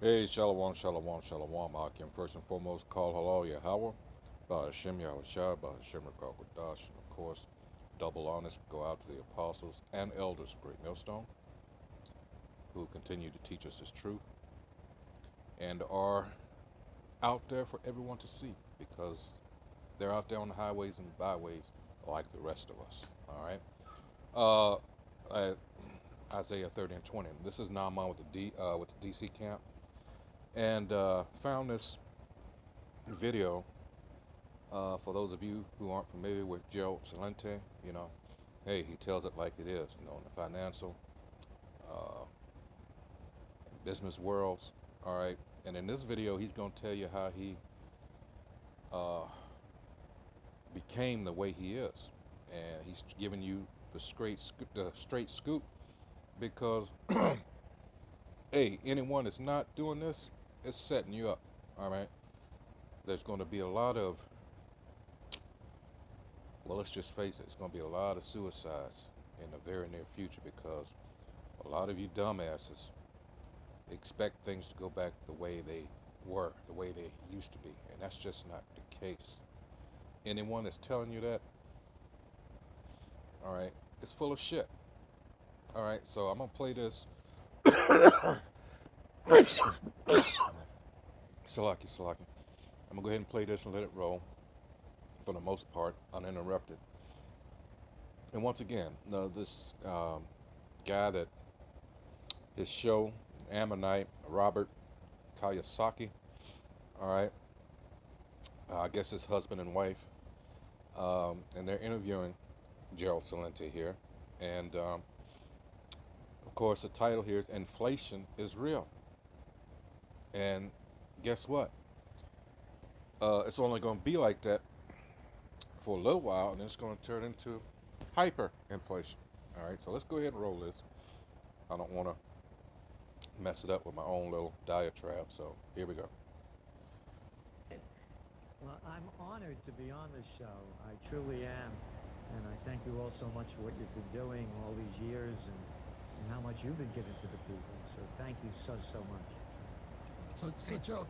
Hey, Shalom, Shalom, Shalom. Akim, first and foremost, call halal Yahweh, Ba'ashem Yahushua, Ba'ashem Rakakwadash, and of course, double honors go out to the apostles and elders of Great Millstone, who continue to teach us His truth and are out there for everyone to see because they're out there on the highways and byways like the rest of us. All right. Isaiah 30 and 20. This is Naaman with the DC camp, and found this video. For those of you who aren't familiar with Gerald Celente, hey, he tells it like it is. In the financial, uh, business worlds. All right, and in this video, he's going to tell you how he uh, became the way he is, and he's giving you the straight scoop because, hey, anyone that's not doing this is setting you up. All right, there's going to be a lot of, well, let's just face it, it's going to be a lot of suicides in the very near future because a lot of you dumbasses expect things to go back the way they were, the way they used to be, and that's just not the case. Anyone that's telling you that, all right, is full of shit. All right, so I'm gonna play this. Salaki, Salaki. I'm gonna go ahead and play this and let it roll for the most part, uninterrupted. And once again, this guy that his show, Ammonite, Robert Kiyosaki, all right, I guess his husband and wife, and they're interviewing Gerald Celente here. And of course, the title here is Inflation is Real. And guess what? It's only going to be like that for a little while, and then it's going to turn into hyperinflation. All right, so let's go ahead and roll this. I don't want to mess it up with my own little diatribe, so here we go. Well, I'm honored to be on this show. I truly am. And I thank you all so much for what you've been doing all these years and how much you've been giving to the people. So thank you so much. So Joe,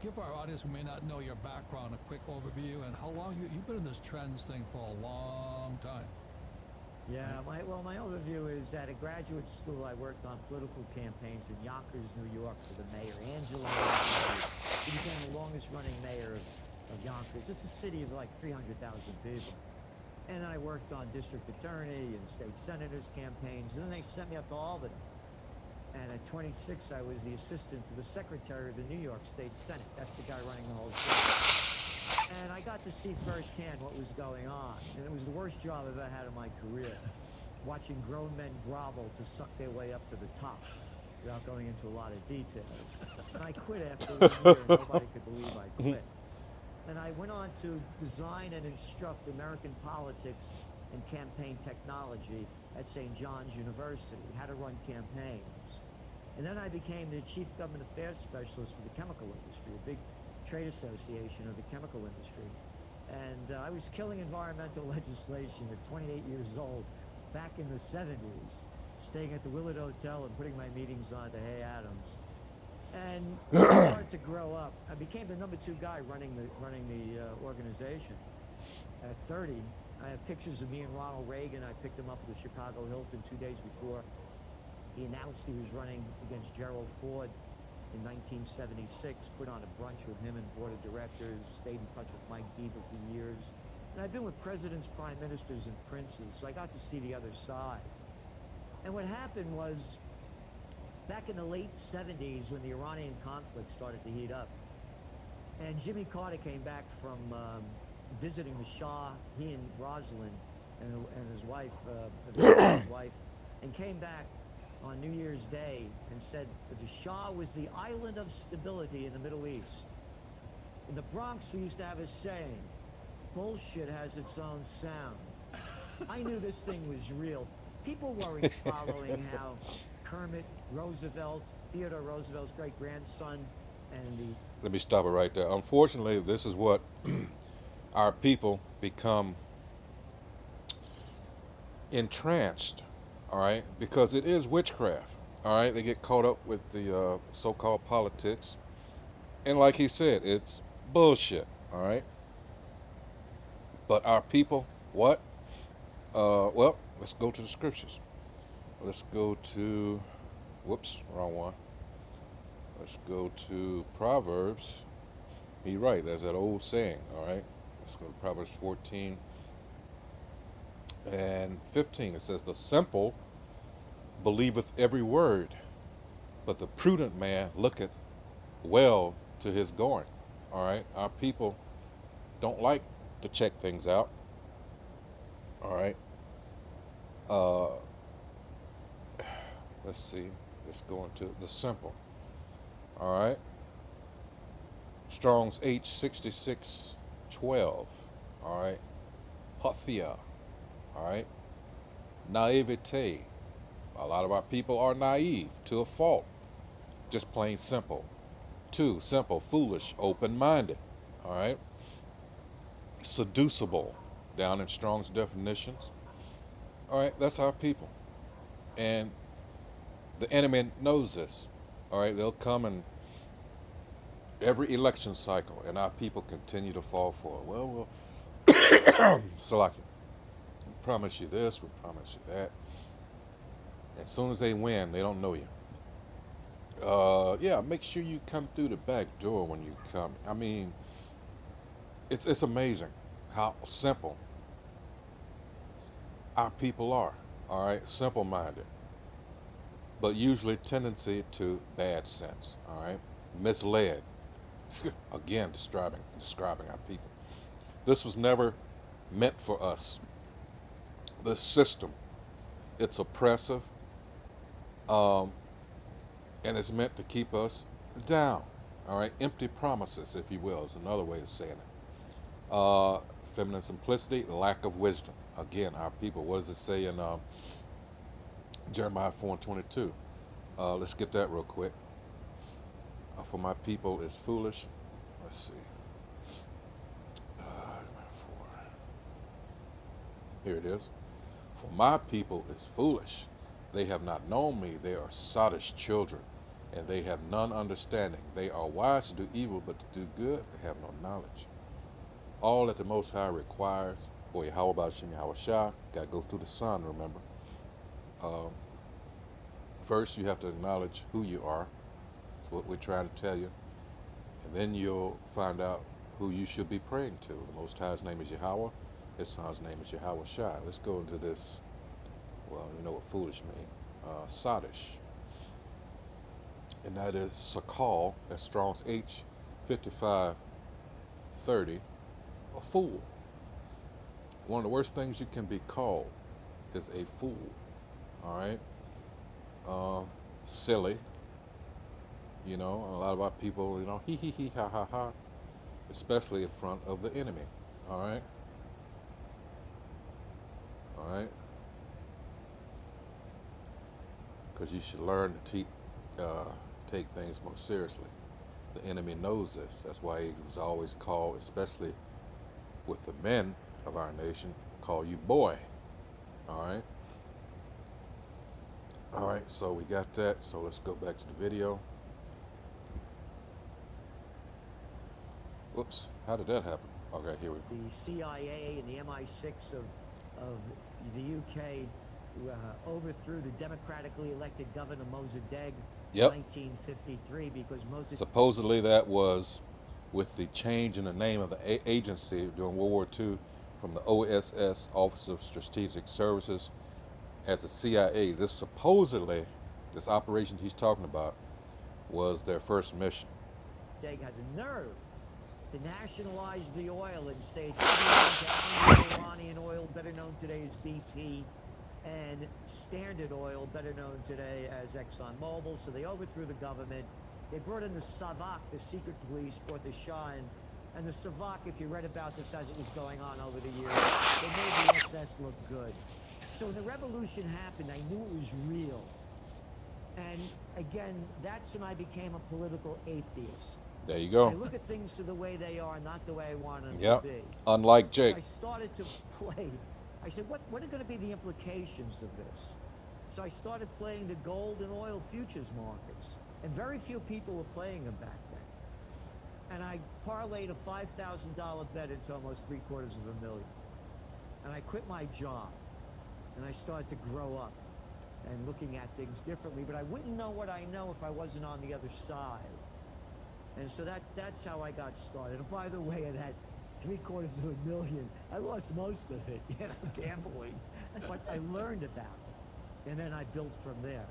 give our audience who may not know your background a quick overview and how long you've been in this trends thing for a long time. Yeah, my overview is at a graduate school. I worked on political campaigns in Yonkers, New York for the mayor, Angela. He became the longest running mayor of Yonkers. It's a city of like 300,000 people. And then I worked on district attorney and state senators campaigns. And then they sent me up to Albany. And at 26, I was the assistant to the secretary of the New York State Senate. That's the guy running the whole show. And I got to see firsthand what was going on. And it was the worst job I've ever had in my career. Watching grown men grovel to suck their way up to the top without going into a lot of details. And I quit after 1 year. And nobody could believe I quit. And I went on to design and instruct American politics and campaign technology at St. John's University, how to run campaigns. And then I became the chief government affairs specialist for the chemical industry, a big trade association of the chemical industry. And I was killing environmental legislation at 28 years old back in the 70s, staying at the Willard Hotel and putting my meetings on to Hay Adams. And when I started to grow up, I became the number 2 guy running the organization. At 30, I have pictures of me and Ronald Reagan. I picked him up at the Chicago Hilton 2 days before he announced he was running against Gerald Ford in 1976. Put on a brunch with him and board of directors. Stayed in touch with Mike Beaver for years. And I've been with presidents, prime ministers, and princes, so I got to see the other side. And what happened was, back in the late 70s, when the Iranian conflict started to heat up, and Jimmy Carter came back from visiting the Shah, he and Rosalind and his wife, his wife, and came back on New Year's Day and said that the Shah was the island of stability in the Middle East. In the Bronx, we used to have a saying, bullshit has its own sound. I knew this thing was real. People weren't following how Kermit Roosevelt, Theodore Roosevelt's great-grandson, and the... Let me stop it right there. Unfortunately, this is what our people become entranced, all right? Because it is witchcraft, All right, they get caught up with the so-called politics, and like he said, it's bullshit. All right, but our people, what? Well, let's go to the scriptures. Let's go to, whoops, wrong one. Let's go to Proverbs. He's right. There's that old saying. All right. Let's go to Proverbs 14 and 15. It says, "The simple believeth every word, but the prudent man looketh well to his going." All right. Our people don't like to check things out. All right. Uh, let's see. Let's go into the simple. All right. Strong's H6612. All right. Pathia. All right. Naivete. A lot of our people are naive to a fault. Just plain simple. 2, simple, foolish, open-minded. All right. Seducible. Down in Strong's definitions. All right. That's our people. And the enemy knows this. All right. They'll come and every election cycle, and our people continue to fall for it. Well, so like, we promise you this, we promise you that. As soon as they win, they don't know you. Yeah, make sure you come through the back door when you come. I mean, it's amazing how simple our people are. All right, simple-minded, but usually tendency to bad sense. All right, misled. Again, describing our people. This was never meant for us. The system, it's oppressive, and it's meant to keep us down. All right, empty promises, if you will, is another way of saying it. Feminine simplicity, lack of wisdom. Again, our people. What does it say in Jeremiah 4:22? Let's get that real quick. For my people is foolish. Let's see. Here it is. For my people is foolish. They have not known me. They are sottish children, and they have none understanding. They are wise to do evil, but to do good they have no knowledge. All that the Most High requires, boy, how about Shem Yahweh Shah? Got to go through the Son, remember. First, you have to acknowledge who you are. That's what we're trying to tell you. And then you'll find out who you should be praying to. The Most High's name is Yahweh. His Son's name is Yahweh Shai. Let's go into this. Well, you know what foolish means. Sottish. And that is Sakal, that's Strong's H5530, a fool. One of the worst things you can be called is a fool. All right? Silly. You know, a lot of our people, you know, hee hee hee ha ha ha, especially in front of the enemy. All right? All right? Because you should learn to take things more seriously. The enemy knows this. That's why he was always called, especially with the men of our nation, call you boy. All right? All right, so we got that. So let's go back to the video. Whoops, how did that happen? Okay, here we go. The CIA and the MI6 of the UK overthrew the democratically elected governor Mossadegh in 1953 because Mossadegh... Supposedly that was with the change in the name of the agency during World War II from the OSS, Office of Strategic Services, as the CIA. This supposedly, this operation he's talking about, was their first mission. Mossadegh had the nerve to nationalize the oil and say Iranian oil, better known today as BP, and Standard Oil, better known today as ExxonMobil. So they overthrew the government. They brought in the Savak, the secret police, brought the Shah in. And the Savak, if you read about this as it was going on over the years, they made the SS look good. So when the revolution happened, I knew it was real. And again, that's when I became a political atheist. There you go. I look at things the way they are, not the way I want them to be. Unlike Jake. So I started to play. I said, what are going to be the implications of this? So I started playing the gold and oil futures markets. And very few people were playing them back then. And I parlayed a $5,000 bet into almost $750,000. And I quit my job. And I started to grow up and looking at things differently. But I wouldn't know what I know if I wasn't on the other side. And so that's how I got started. And by the way, of that $750,000, I lost most of it, gambling. But I learned about it. And then I built from there.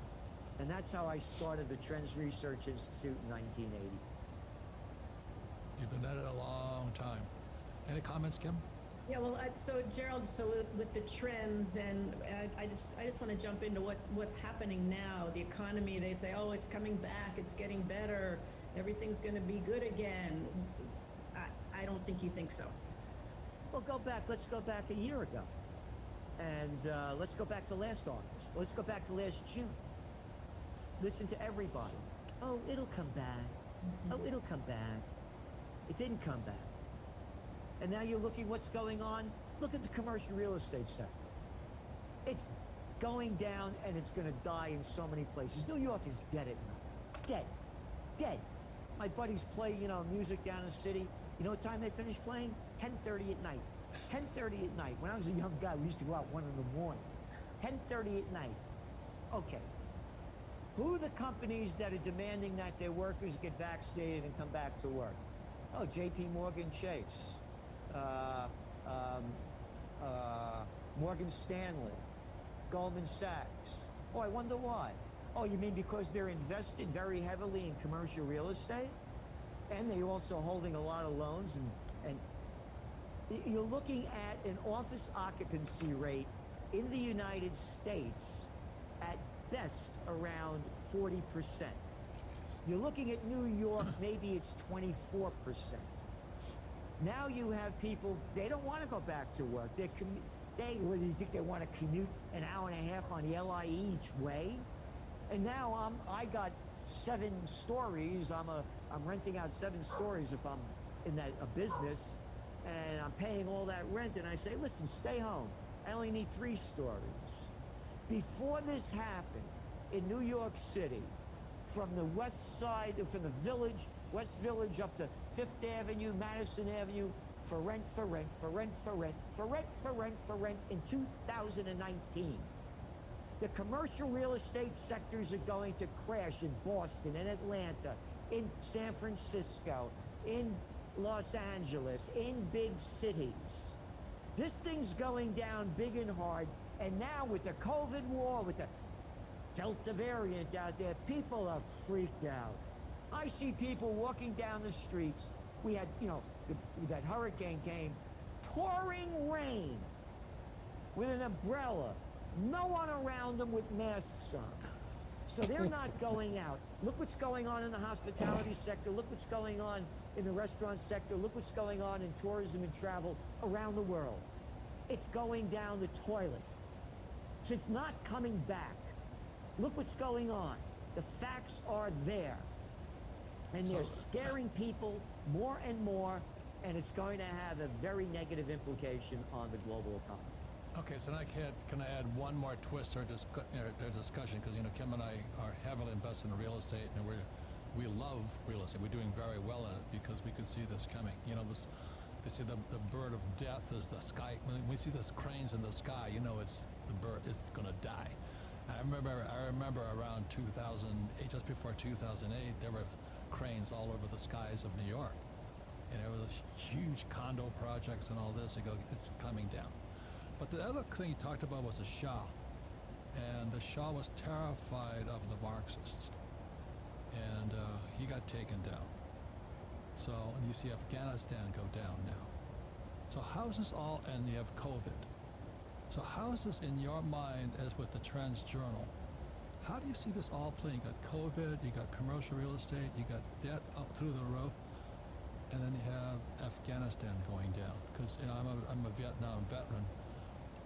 And that's how I started the Trends Research Institute in 1980. You've been at it a long time. Any comments, Kim? Yeah, well, so Gerald, so with the trends, and I just want to jump into what's happening now. The economy, they say, oh, it's coming back, it's getting better, everything's going to be good again. I don't think you think so. Well, let's go back a year ago. And let's go back to last August. Let's go back to last June. Listen to everybody. Oh, it'll come back. Oh, it'll come back. It didn't come back. And now you're looking what's going on. Look at the commercial real estate sector. It's going down and it's going to die in so many places. New York is dead at night. Dead. Dead. My buddies play, music down in the city. You know what time they finish playing? 10:30 at night. 10:30 at night. When I was a young guy, we used to go out 1 in the morning. 10:30 at night. Okay. Who are the companies that are demanding that their workers get vaccinated and come back to work? Oh, J.P. Morgan Chase. Morgan Stanley, Goldman Sachs. Oh, I wonder why. Oh, you mean because they're invested very heavily in commercial real estate? And they're also holding a lot of loans, and you're looking at an office occupancy rate in the United States at best around 40%. You're looking at New York, maybe it's 24%. Now you have people, they don't want to go back to work. Whether you think they want to commute an hour and a half on the LIE each way? And now I got 7 stories. I'm renting out 7 stories if I'm in a business, and I'm paying all that rent. And I say, listen, stay home. I only need 3 stories. Before this happened in New York City, from the west side, from the village, West Village up to Fifth Avenue, Madison Avenue, for rent in 2019. The commercial real estate sectors are going to crash in Boston, in Atlanta, in San Francisco, in Los Angeles, in big cities. This thing's going down big and hard, and now with the COVID war, with the Delta variant out there, people are freaked out. I see people walking down the streets. We had, that hurricane came, pouring rain with an umbrella. No one around them with masks on. So they're not going out. Look what's going on in the hospitality sector. Look what's going on in the restaurant sector. Look what's going on in tourism and travel around the world. It's going down the toilet. So it's not coming back. Look what's going on. The facts are there. And they're scaring people more and more, and it's going to have a very negative implication on the global economy. Okay, so now can I add one more twist to our discussion? Because Kim and I are heavily invested in real estate, and we love real estate. We're doing very well in it because we could see this coming. They say the bird of death is the sky. When we see those cranes in the sky, it's the bird is going to die. I remember around 2008, just before 2008, there were cranes all over the skies of New York, and there was huge condo projects and all this. It's coming down. But the other thing he talked about was the Shah, and the Shah was terrified of the Marxists, and he got taken down. So, and you see Afghanistan go down now. So how's this all, and you have COVID. So how is this in your mind, as with the Trends Journal? How do you see this all playing? You got COVID, you got commercial real estate, you got debt up through the roof, and then you have Afghanistan going down. Because I'm a Vietnam veteran,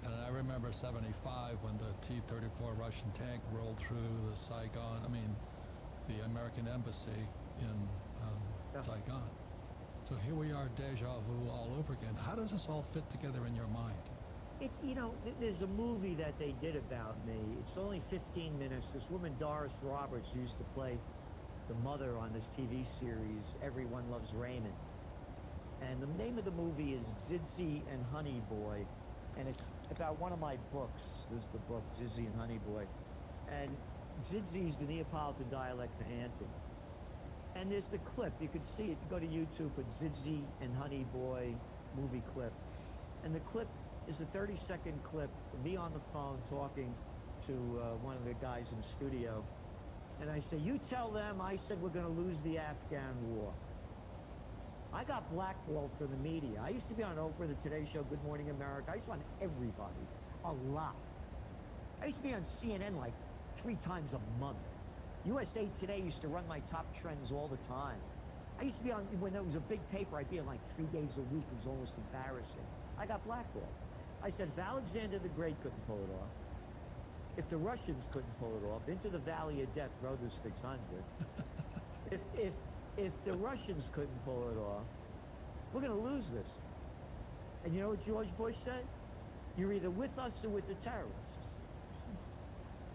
and I remember '75 when the T-34 Russian tank rolled through the American embassy in Saigon. So here we are, deja vu all over again. How does this all fit together in your mind? There's a movie that they did about me. It's only 15 minutes. This woman, Doris Roberts, who used to play the mother on this TV series, Everyone Loves Raymond. And the name of the movie is Zizzy and Honey Boy. And it's about one of my books. This is the book, Zizzy and Honey Boy. And Zizzy is the Neapolitan dialect for Anthony. And there's the clip. You can see it. Go to YouTube, put Zizzy and Honey Boy movie clip. And the clip is a 30-second clip of me on the phone talking to one of the guys in the studio. And I say, you tell them I said we're going to lose the Afghan war. I got blackballed from the media. I used to be on Oprah, the Today Show, Good Morning America. I used to be on everybody, a lot. I used to be on CNN like 3 times a month. USA Today used to run my top trends all the time. I used to be on, when it was a big paper, I'd be on like 3 days a week. It was almost embarrassing. I got blackballed. I said, if Alexander the Great couldn't pull it off, if the Russians couldn't pull it off, Into the Valley of Death, Road to 600, if the Russians couldn't pull it off, we're going to lose this. And you know what George Bush said? You're either with us or with the terrorists.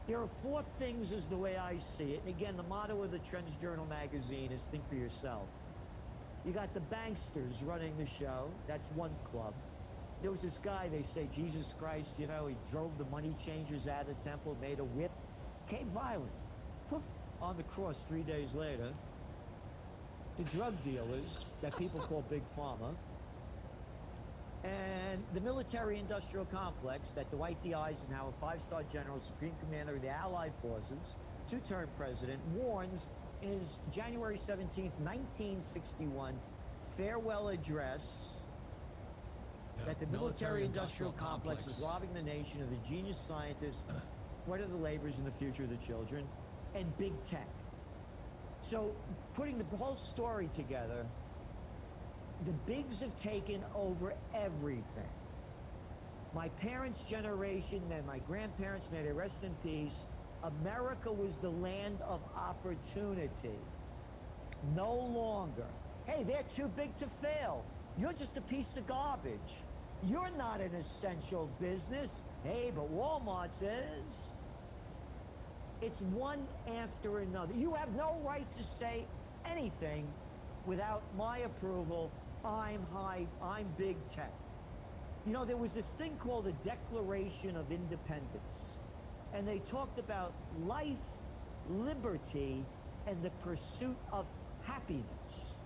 There are 4 things is the way I see it. And again, the motto of the Trends Journal magazine is think for yourself. You got the banksters running the show. That's one club. There was this guy, they say, Jesus Christ, he drove the money changers out of the temple, made a whip, became violent. Poof, on the cross 3 days later. The drug dealers that people call Big Pharma, and the military-industrial complex that Dwight D. Eisenhower, 5-star general, Supreme Commander of the Allied Forces, 2-term president, warns in his January 17th, 1961 farewell address that the military-industrial complex is robbing the nation of the genius scientists, what are the labors and the future of the children, and big tech. So, putting the whole story together, the bigs have taken over everything. My parents' generation and my grandparents, may they rest in peace, America was the land of opportunity. No longer. Hey, they're too big to fail. You're just a piece of garbage. You're not an essential business. Hey, but Walmart says. It's one after another. You have no right to say anything without my approval. I'm big tech. There was this thing called the Declaration of Independence. And they talked about life, liberty, and the pursuit of happiness.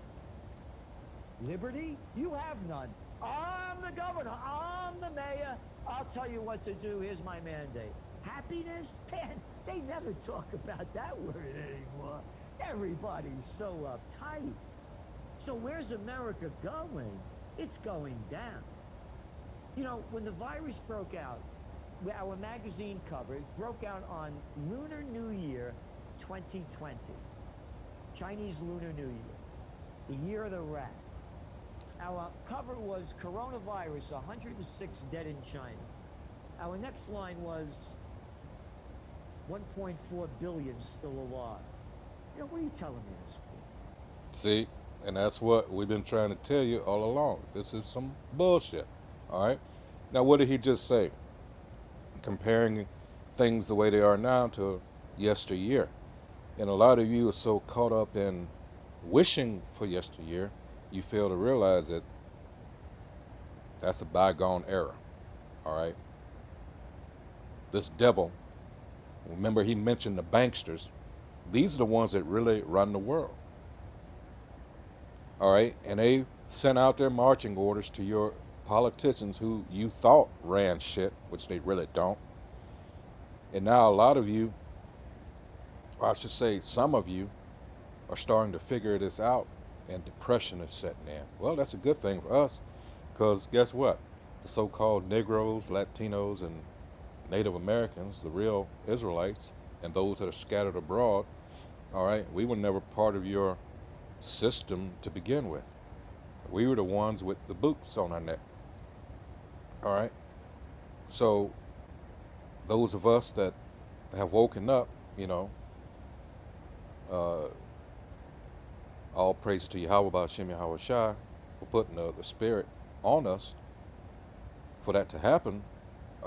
Liberty? You have none. I'm the governor. I'm the mayor. I'll tell you what to do. Here's my mandate. Happiness? Man, they never talk about that word anymore. Everybody's so uptight. So where's America going? It's going down. When the virus broke out, our magazine cover broke out on Lunar New Year 2020. Chinese Lunar New Year. The year of the rat. Our cover was coronavirus, 106 dead in China. Our next line was 1.4 billion still alive. What are you telling me this for? See, and that's what we've been trying to tell you all along. This is some bullshit. All right? Now, what did he just say? Comparing things the way they are now to yesteryear. And a lot of you are so caught up in wishing for yesteryear, you fail to realize that that's a bygone era. All right? This devil, remember he mentioned the banksters. These are the ones that really run the world. All right? And they sent out their marching orders to your politicians who you thought ran shit, which they really don't. And now a lot of you, or I should say some of you, are starting to figure this out, and depression is setting in. Well, that's a good thing for us, because guess what? The so-called Negroes, Latinos, and Native Americans, the real Israelites, and those that are scattered abroad, all right, we were never part of your system to begin with. We were the ones with the boots on our neck. All right? So, those of us that have woken up, all praise to Yahweh Ba'Shem Yahweh Shai for putting the spirit on us for that to happen.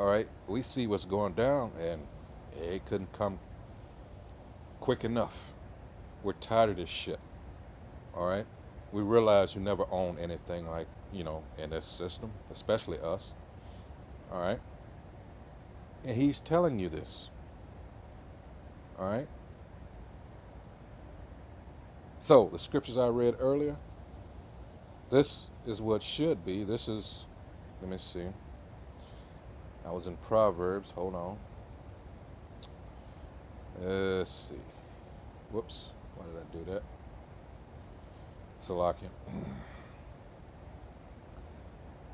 All right, we see what's going down, and it couldn't come quick enough. We're tired of this shit. All right, we realize you never own anything like, in this system, especially us. All right, and he's telling you this. All right. So the scriptures I read earlier, this is what should be. This is, let me see. I was in Proverbs. Hold on. Let's see. Whoops. Why did I do that? Salakia.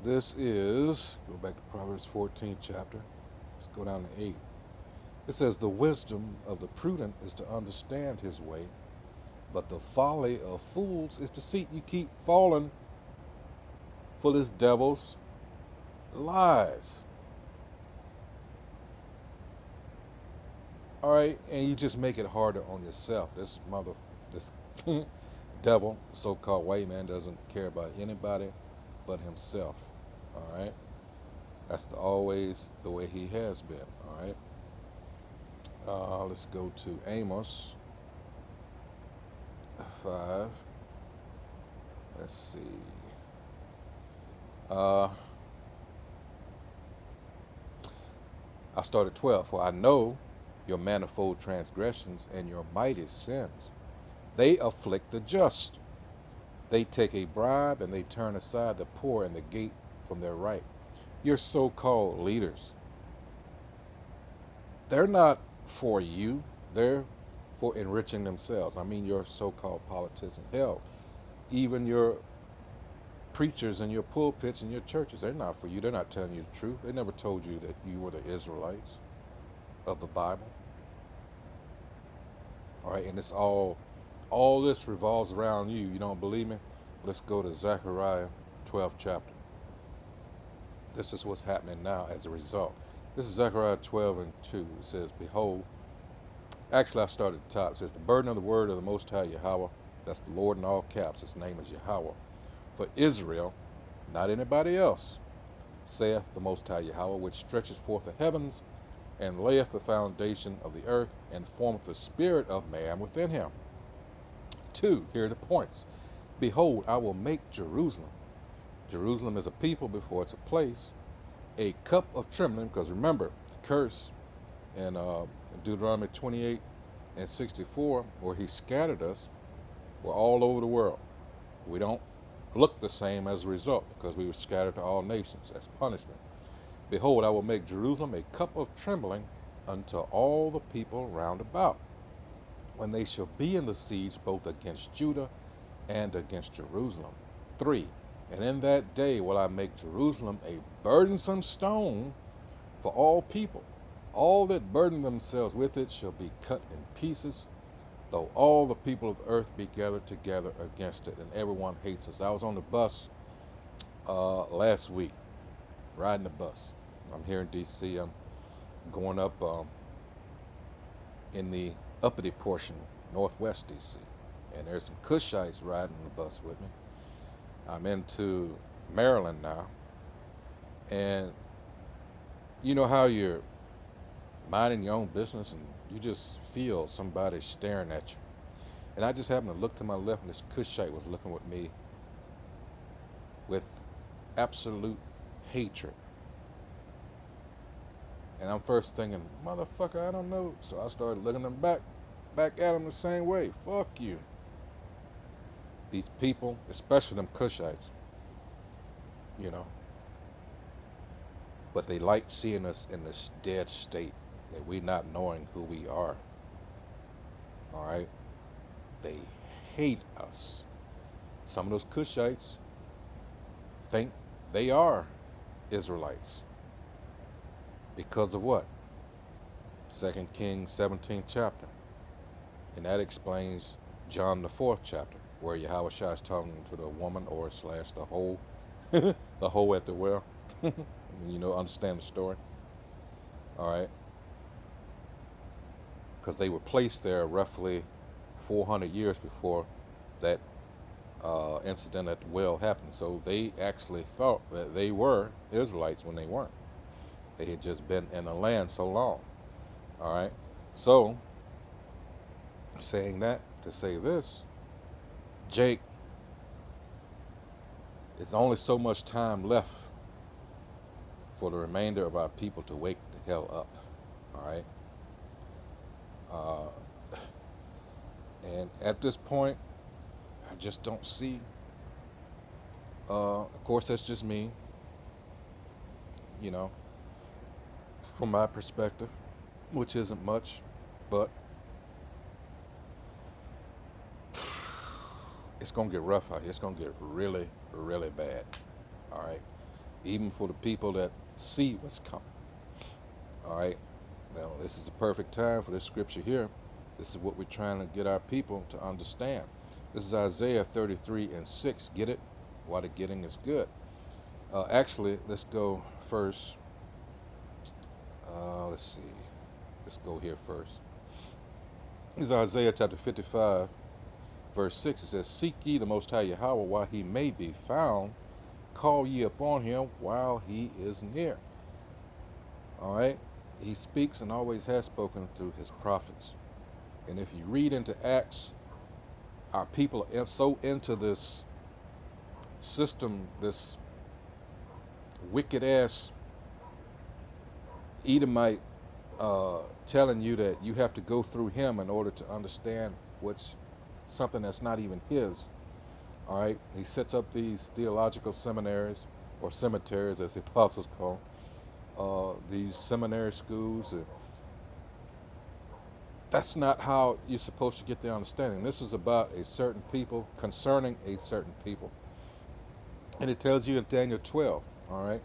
This is, go back to Proverbs 14th chapter. Let's go down to 8. It says, the wisdom of the prudent is to understand his way, but the folly of fools is deceit. You keep falling for this devil's lies. All right, and you just make it harder on yourself. This devil, so-called white man, doesn't care about anybody but himself. All right, that's always the way he has been. All right. Let's go to Amos 5. Let's see. I started 12. For I know your manifold transgressions and your mighty sins. They afflict the just. They take a bribe and they turn aside the poor and the gate from their right. Your so-called leaders, they're not for you. They're for enriching themselves. I mean, your so-called politicians. Hell, even your preachers in your pulpits and your churches, they're not for you. They're not telling you the truth. They never told you that you were the Israelites of the Bible. All right, and it's all this revolves around you. You don't believe me? Let's go to Zechariah 12th chapter. This is what's happening now as a result. This is Zechariah 12 and 2. It says, behold, actually I started at the top. It says, the burden of the word of the Most High Yahweh, that's the Lord in all caps, his name is Yahweh, for Israel, not anybody else, saith the Most High Yahweh, which stretches forth the heavens, and layeth the foundation of the earth, and formeth the spirit of man within him. 2, here are the points. Behold, I will make Jerusalem. Jerusalem is a people before it's a place. A cup of trembling, because remember, the curse in Deuteronomy 28 and 64, where he scattered us, we're all over the world. We don't look the same as a result, because we were scattered to all nations as punishment. Behold, I will make Jerusalem a cup of trembling unto all the people round about, when they shall be in the siege both against Judah and against Jerusalem. 3, and in that day will I make Jerusalem a burdensome stone for all people. All that burden themselves with it shall be cut in pieces, though all the people of the earth be gathered together against it, and everyone hates us. I was on the bus last week, riding the bus. I'm here in D.C. I'm going up in the uppity portion, northwest D.C., and there's some Cushites riding the bus with me. I'm into Maryland now, and you know how you're minding your own business and you just feel somebody staring at you. And I just happened to look to my left, and this Cushite was looking at me with absolute hatred. And I'm first thinking, motherfucker, I don't know. So I started looking them back at them the same way. Fuck you. These people, especially them Cushites, you know. But they like seeing us in this dead state, that we not knowing who we are. All right? They hate us. Some of those Cushites think they are Israelites. Because of what? 2 Kings 17th chapter. And that explains John the 4th chapter, where Yahweh Shai is talking to the woman, or slash the hoe, the hoe at the well. You know, understand the story. All right. Because they were placed there roughly 400 years before that incident at the well happened. So they actually thought that they were Israelites when they weren't. They had just been in the land so long. All right. So, saying that to say this, Jake, it's only so much time left for the remainder of our people to wake the hell up. All right. And at this point, I just don't see. Of course, that's just me. You know, from my perspective, which isn't much, but it's gonna get rough out here. It's gonna get really, really bad. All right, even for the people that see what's coming. All right, now this is the perfect time for this scripture here. This is what we're trying to get our people to understand. This is Isaiah 33:6. Get it? While the getting is good. Actually, let's go first. Let's see. Let's go here first. This is Isaiah chapter 55, verse 6. It says, "Seek ye the Most High Yahweh while he may be found. Call ye upon him while he is near." All right? He speaks and always has spoken through his prophets. And if you read into Acts, our people are so into this system, this wicked ass Edomite telling you that you have to go through him in order to understand what's something that's not even his. All right, he sets up these theological seminaries, or cemeteries as the apostles call these seminary schools. That's not how you're supposed to get the understanding. This is about a certain people, concerning a certain people. And it tells you in Daniel 12, all right?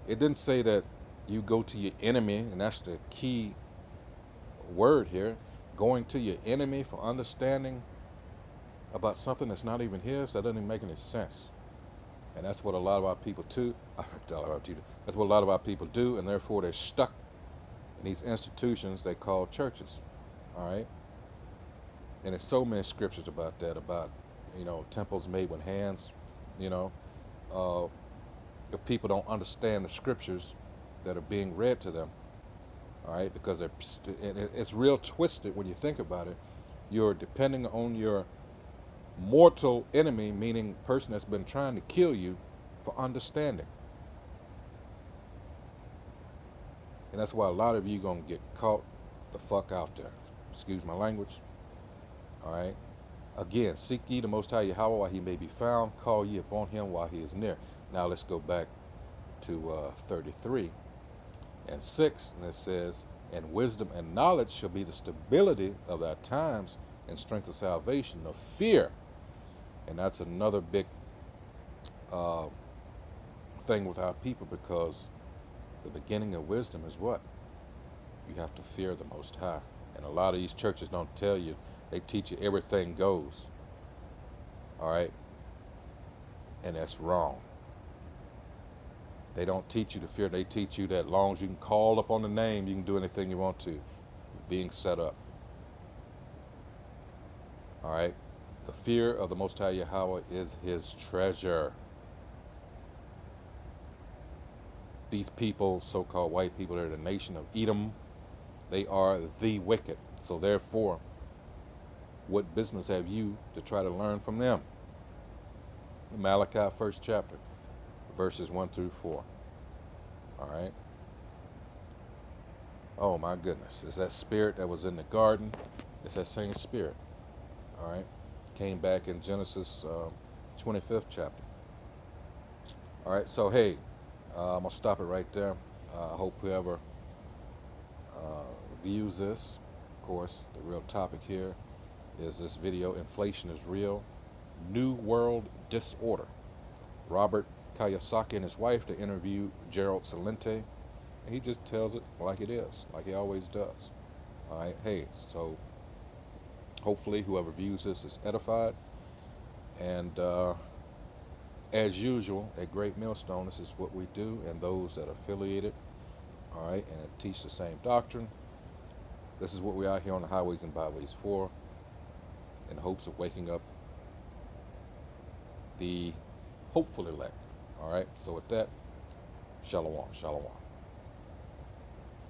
It didn't say that you go to your enemy, and that's the key word here, going to your enemy for understanding about something that's not even his. That doesn't even make any sense. And that's what a lot of our people do. That's what a lot of our people do, and therefore they're stuck in these institutions they call churches. All right? And there's so many scriptures about that, about, temples made with hands, if people don't understand the scriptures that are being read to them, all right, because it's real twisted when you think about it. You're depending on your mortal enemy, meaning person that's been trying to kill you, for understanding. And that's why a lot of you gonna get caught the fuck out there. Excuse my language. All right. Again, seek ye the Most High Yahweh while he may be found. Call ye upon him while he is near. Now let's go back to 33:6, and it says, "And wisdom and knowledge shall be the stability of our times, and strength of salvation, of fear." And that's another big thing with our people, because the beginning of wisdom is what? You have to fear the Most High. And a lot of these churches don't tell you. They teach you everything goes. All right? And that's wrong. They don't teach you to fear. They teach you that as long as you can call upon the name, you can do anything you want to. Being set up. All right? The fear of the Most High Yahweh is his treasure. These people, so-called white people, they're the nation of Edom. They are the wicked. So therefore, what business have you to try to learn from them? Malachi 1st chapter, verses 1-4. All right. Oh my goodness. It's that spirit that was in the garden. It's that same spirit. All right. Came back in Genesis 25th chapter. All right. So, hey, I'm going to stop it right there. I hope whoever views this, of course, the real topic here is this video, Inflation is Real, New World Disorder. Robert Kiyosaki and his wife, they interview Gerald Celente, and he just tells it like it is, like he always does. All right, hey, so hopefully whoever views this is edified. And as usual, at Great Millstone, this is what we do, and those that are affiliated, all right, and teach the same doctrine. This is what we are here on the highways and byways for, in hopes of waking up the hopeful elect. All right, so with that, shalom, shalom.